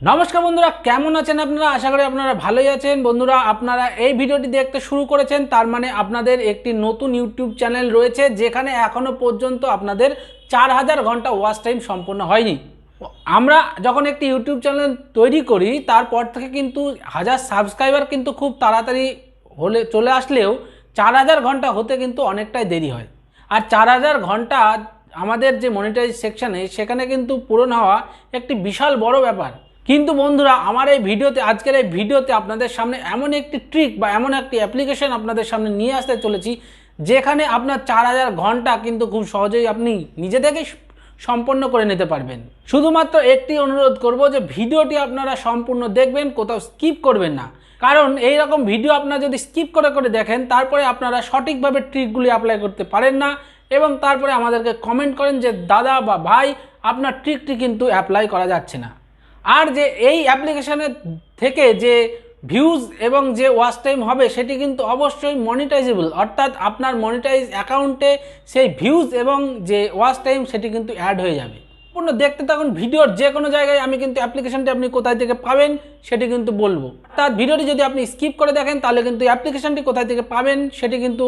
নমস্কার বন্ধুরা, কেমন আছেন আপনারা? আশা করি আপনারা ভালোই আছেন। বন্ধুরা, আপনারা এই ভিডিওটি দেখতে শুরু করেছেন, তার মানে আপনাদের একটি নতুন ইউটিউব চ্যানেল রয়েছে যেখানে এখনও পর্যন্ত আপনাদের 4000 ঘন্টা ওয়াচ টাইম সম্পূর্ণ হয়নি। আমরা যখন একটি ইউটিউব চ্যানেল তৈরি করি তারপর থেকে কিন্তু 1000 সাবস্ক্রাইবার কিন্তু খুব তাড়াতাড়ি হলে চলে আসলেও 4000 ঘন্টা হতে কিন্তু অনেকটাই দেরি হয়। আর 4000 ঘন্টা আমাদের যে মনিটাইজ সেকশানে সেখানে কিন্তু পূরণ হওয়া একটি বিশাল বড় ব্যাপার। কিন্তু বন্ধুরা, আমার এই ভিডিওতে আজকের এই ভিডিওতে আপনাদের সামনে এমন একটি ট্রিক বা এমন একটি অ্যাপ্লিকেশন আপনাদের সামনে নিয়ে আসতে চলেছি যেখানে আপনার 4000 ঘন্টা কিন্তু খুব সহজেই আপনি নিজে থেকেই সম্পন্ন করে নিতে পারবেন। শুধুমাত্র একটি অনুরোধ করব যে ভিডিওটি আপনারা সম্পূর্ণ দেখবেন, কোথাও স্কিপ করবেন না। কারণ এই রকম ভিডিও আপনারা যদি স্কিপ করে করে দেখেন তারপরে আপনারা সঠিকভাবে ট্রিকগুলি অ্যাপ্লাই করতে পারেন না এবং তারপরে আমাদেরকে কমেন্ট করেন যে দাদা বা ভাই আপনার ট্রিকটি কিন্তু অ্যাপ্লাই করা যাচ্ছে না। আর যে এই অ্যাপ্লিকেশনের থেকে যে ভিউজ এবং যে ওয়াচ টাইম হবে সেটি কিন্তু অবশ্যই মনিটাইজেবল, অর্থাৎ আপনার মনিটাইজ অ্যাকাউন্টে সেই ভিউজ এবং যে ওয়াচ টাইম সেটি কিন্তু অ্যাড হয়ে যাবে। সম্পূর্ণ দেখতে থাকুন ভিডিওর যে কোনো জায়গায় আমি কিন্তু অ্যাপ্লিকেশনটি আপনি কোথায় থেকে পাবেন সেটি কিন্তু বলবো। অর্থাৎ ভিডিওটি যদি আপনি স্কিপ করে দেখেন তাহলে কিন্তু অ্যাপ্লিকেশনটি কোথায় থেকে পাবেন সেটি কিন্তু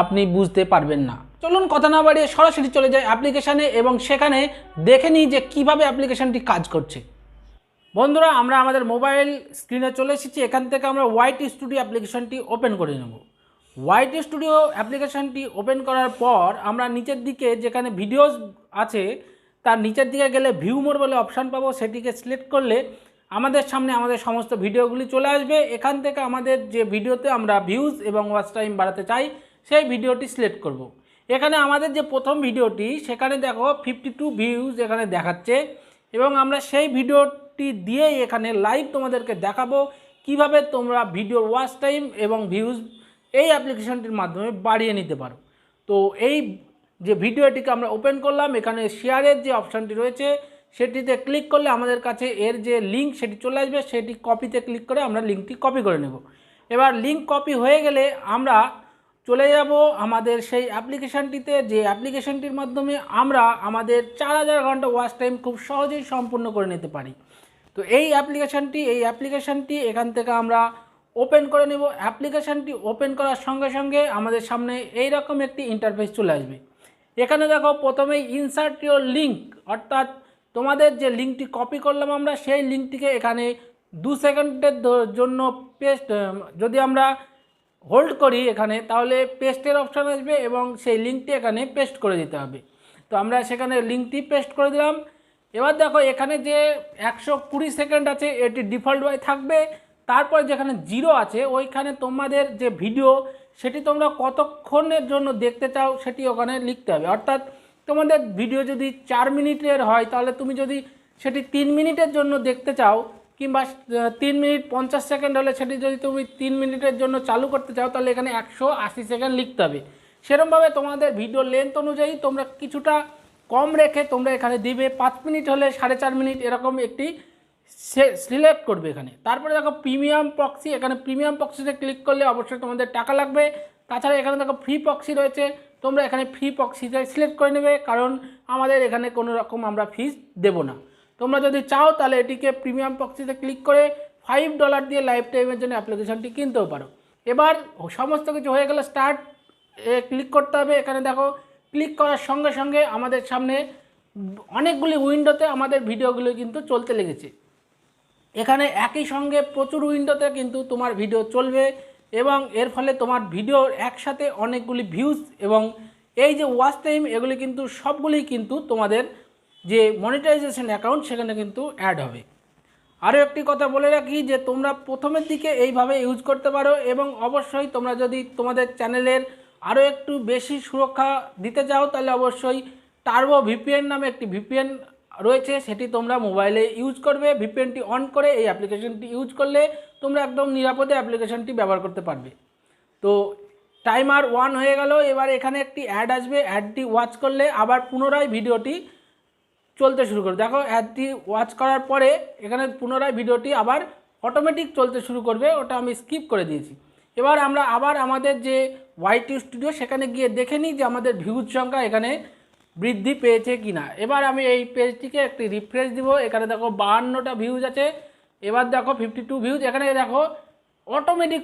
আপনি বুঝতে পারবেন না। চলুন কথা না বাড়িয়ে সরাসরি চলে যায় অ্যাপ্লিকেশানে এবং সেখানে দেখে নিই যে কীভাবে অ্যাপ্লিকেশনটি কাজ করছে। বন্ধুরা, আমরা আমাদের মোবাইল স্ক্রিনে চলে এসেছি। এখান থেকে আমরা ওয়াইটি স্টুডিও অ্যাপ্লিকেশনটি ওপেন করে নেব। ওয়াইটি স্টুডিও অ্যাপ্লিকেশনটি ওপেন করার পর আমরা নিচের দিকে যেখানে ভিডিওস আছে তার নিচের দিকে গেলে ভিউ মোর বলে অপশান পাবো, সেটিকে সিলেক্ট করলে আমাদের সামনে আমাদের সমস্ত ভিডিওগুলি চলে আসবে। এখান থেকে আমাদের যে ভিডিওতে আমরা ভিউজ এবং ওয়াচ টাইম বাড়াতে চাই সেই ভিডিওটি সিলেক্ট করব। এখানে আমাদের যে প্রথম ভিডিওটি সেখানে দেখো 52 ভিউজ এখানে দেখাচ্ছে এবং আমরা সেই ভিডিওটি দিয়েই এখানে লাইভ তোমাদেরকে দেখাবো কিভাবে তোমরা ভিডিওর ওয়াচ টাইম এবং ভিউজ এই অ্যাপ্লিকেশনটির মাধ্যমে বাড়িয়ে নিতে পারো। তো এই যে ভিডিওটিকে আমরা ওপেন করলাম, এখানে শেয়ারের যে অপশানটি রয়েছে সেটিতে ক্লিক করলে আমাদের কাছে এর যে লিঙ্ক সেটি চলে আসবে, সেটি কপিতে ক্লিক করে আমরা লিঙ্কটি কপি করে নেব। এবার লিঙ্ক কপি হয়ে গেলে আমরা চলে যাব আমাদের সেই অ্যাপ্লিকেশানটিতে, যে অ্যাপ্লিকেশানটির মাধ্যমে আমরা আমাদের 4000 ঘন্টা ওয়াচ টাইম খুব সহজেই সম্পূর্ণ করে নিতে পারি। তো এই অ্যাপ্লিকেশানটি এখান থেকে আমরা ওপেন করে নেব। অ্যাপ্লিকেশানটি ওপেন করার সঙ্গে সঙ্গে আমাদের সামনে এই রকম একটি ইন্টারফেস চলে আসবে। এখানে দেখো প্রথমেই ইনসার্ট ইওর লিঙ্ক, অর্থাৎ তোমাদের যে লিঙ্কটি কপি করলাম আমরা সেই লিঙ্কটিকে এখানে 2 সেকেন্ডের জন্য পেস্ট, যদি আমরা হোল্ড করি এখানে তাহলে পেস্টের অপশান আসবে এবং সেই লিঙ্কটি এখানে পেস্ট করে দিতে হবে। তো আমরা সেখানে লিঙ্কটি পেস্ট করে দিলাম। এবার দেখো এখানে যে 120 সেকেন্ড আছে এটি ডিফল্ট ওয়াই থাকবে। তারপর যেখানে 0 আছে ওইখানে তোমাদের যে ভিডিও সেটি তোমরা কতক্ষণের জন্য দেখতে চাও সেটি ওখানে লিখতে হবে। অর্থাৎ তোমাদের ভিডিও যদি 4 মিনিটের হয় তাহলে তুমি যদি সেটি 3 মিনিটের জন্য দেখতে চাও, কিংবা 3 মিনিট 50 সেকেন্ড হলে সেটি যদি তুমি 3 মিনিটের জন্য চালু করতে চাও তাহলে এখানে 180 সেকেন্ড লিখতে হবে। সেরকমভাবে তোমাদের ভিডিও লেন্থ অনুযায়ী তোমরা কিছুটা কম রেখে তোমরা এখানে দিবে। 5 মিনিট হলে 4.5 মিনিট এরকম একটি সিলেক্ট করবে এখানে। তারপরে দেখো প্রিমিয়াম প্রক্সি, এখানে প্রিমিয়াম প্রক্সিতে ক্লিক করলে অবশ্যই তোমাদের টাকা লাগবে। তাছাড়া এখানে দেখো ফ্রি প্রক্সি রয়েছে, তোমরা এখানে ফ্রি প্রক্সিতে সিলেক্ট করে নেবে, কারণ আমাদের এখানে কোনো রকম আমরা ফিস দেবো না। তোমরা যদি চাও তাহলে এটিকে প্রিমিয়াম প্রক্সিতে ক্লিক করে $5 দিয়ে লাইফ টাইমের জন্য অ্যাপ্লিকেশনটি কিনতেও পারো। এবার সমস্ত কিছু হয়ে গেলে স্টার্ট ক্লিক করতে হবে। এখানে দেখো ক্লিক করার সঙ্গে সঙ্গে আমাদের সামনে অনেকগুলি উইন্ডোতে আমাদের ভিডিওগুলো কিন্তু চলতে লেগেছে। এখানে একই সঙ্গে প্রচুর উইন্ডোতে কিন্তু তোমার ভিডিও চলবে এবং এর ফলে তোমার ভিডিওর একসাথে অনেকগুলি ভিউজ এবং এই যে ওয়াচ টাইম এগুলি কিন্তু সবগুলি কিন্তু তোমাদের যে মনিটাইজেশন অ্যাকাউন্ট সেখানে কিন্তু অ্যাড হবে। আরও একটি কথা বলে রাখি যে তোমরা প্রথমের দিকে এইভাবে ইউজ করতে পারো এবং অবশ্যই তোমরা যদি তোমাদের চ্যানেলের আরও একটু বেশি সুরক্ষা দিতে চাও তাহলে অবশ্যই টার্বো ভিপিএন নামে একটি ভিপিএন রয়েছে, সেটি তোমরা মোবাইলে ইউজ করবে। ভিপিএনটি অন করে এই অ্যাপ্লিকেশনটি ইউজ করলে তোমরা একদম নিরাপদে অ্যাপ্লিকেশনটি ব্যবহার করতে পারবে। তো টাইমার 1 হয়ে গেল। এবার এখানে একটি অ্যাড আসবে, অ্যাডটি ওয়াচ করলে আবার পুনরায় ভিডিওটি চলতে শুরু করবে। দেখো অ্যাডটি ওয়াচ করার পরে এখানে পুনরায় ভিডিওটি আবার অটোমেটিক চলতে শুরু করবে, ওটা আমি স্কিপ করে দিয়েছি। এবার আমরা আবার আমাদের যে ওয়াইটি স্টুডিও সেখানে গিয়ে দেখে নিই যে আমাদের ভিউজ সংখ্যা এখানে বৃদ্ধি পেয়েছে কিনা। এবার আমি এই পেজটিকে একটি রিফ্রেশ দিব। এখানে দেখো 52টা ভিউজ আছে, এবার দেখো 52 ভিউজ, এখানে দেখো অটোমেটিক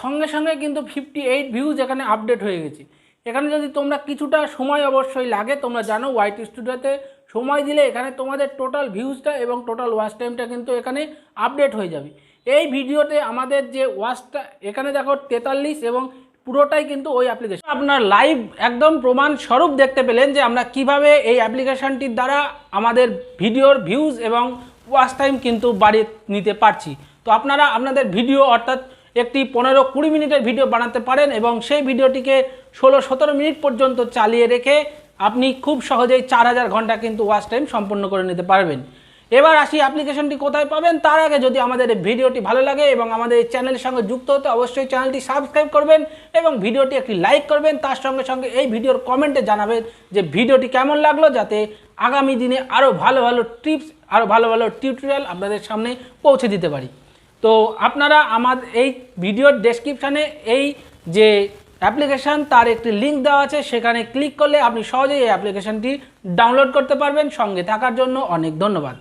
সঙ্গে সঙ্গে কিন্তু 58 ভিউজ এখানে আপডেট হয়ে গেছে। এখানে যদি তোমরা কিছুটা সময় অবশ্যই লাগে, তোমরা জানো ওয়াইট স্টুডিওতে সময় দিলে এখানে তোমাদের টোটাল ভিউজটা এবং টোটাল ওয়াচ টাইমটা কিন্তু এখানে আপডেট হয়ে যাবে। এই ভিডিওতে আমাদের যে ওয়াচটা এখানে দেখো 43 এবং পুরোটাই কিন্তু ওই অ্যাপ্লিকেশন। আপনার লাইভ একদম প্রমাণ স্বরূপ দেখতে পেলেন যে আমরা কিভাবে এই অ্যাপ্লিকেশনটির দ্বারা আমাদের ভিডিওর ভিউজ এবং ওয়াচ টাইম কিন্তু বাড়িয়ে নিতে পারছি। তো আপনারা আপনাদের ভিডিও অর্থাৎ একটি 15-20 মিনিটের ভিডিও বানাতে পারেন এবং সেই ভিডিওটিকে 16-17 মিনিট পর্যন্ত চালিয়ে রেখে আপনি খুব সহজেই 4000 ঘন্টা কিন্তু ওয়াচ টাইম সম্পন্ন করে নিতে পারবেন। এবার আসি অ্যাপ্লিকেশনটি কোথায় পাবেন। তার আগে যদি আমাদের এই ভিডিওটি ভালো লাগে এবং আমাদের এই চ্যানেলের সঙ্গে যুক্ত হতে অবশ্যই চ্যানেলটি সাবস্ক্রাইব করবেন এবং ভিডিওটি একটি লাইক করবেন। তার সঙ্গে সঙ্গে এই ভিডিওর কমেন্টে জানাবেন যে ভিডিওটি কেমন লাগলো, যাতে আগামী দিনে আরও ভালো ভালো টিপস, আরও ভালো ভালো টিউটোরিয়াল আপনাদের সামনে পৌঁছে দিতে পারি। তো আপনারা আমাদের এই ভিডিওর ডেসক্রিপশানে এই যে অ্যাপ্লিকেশান তার একটি লিঙ্ক দেওয়া আছে, সেখানে ক্লিক করলে আপনি সহজেই এই অ্যাপ্লিকেশানটি ডাউনলোড করতে পারবেন। সঙ্গে থাকার জন্য অনেক ধন্যবাদ।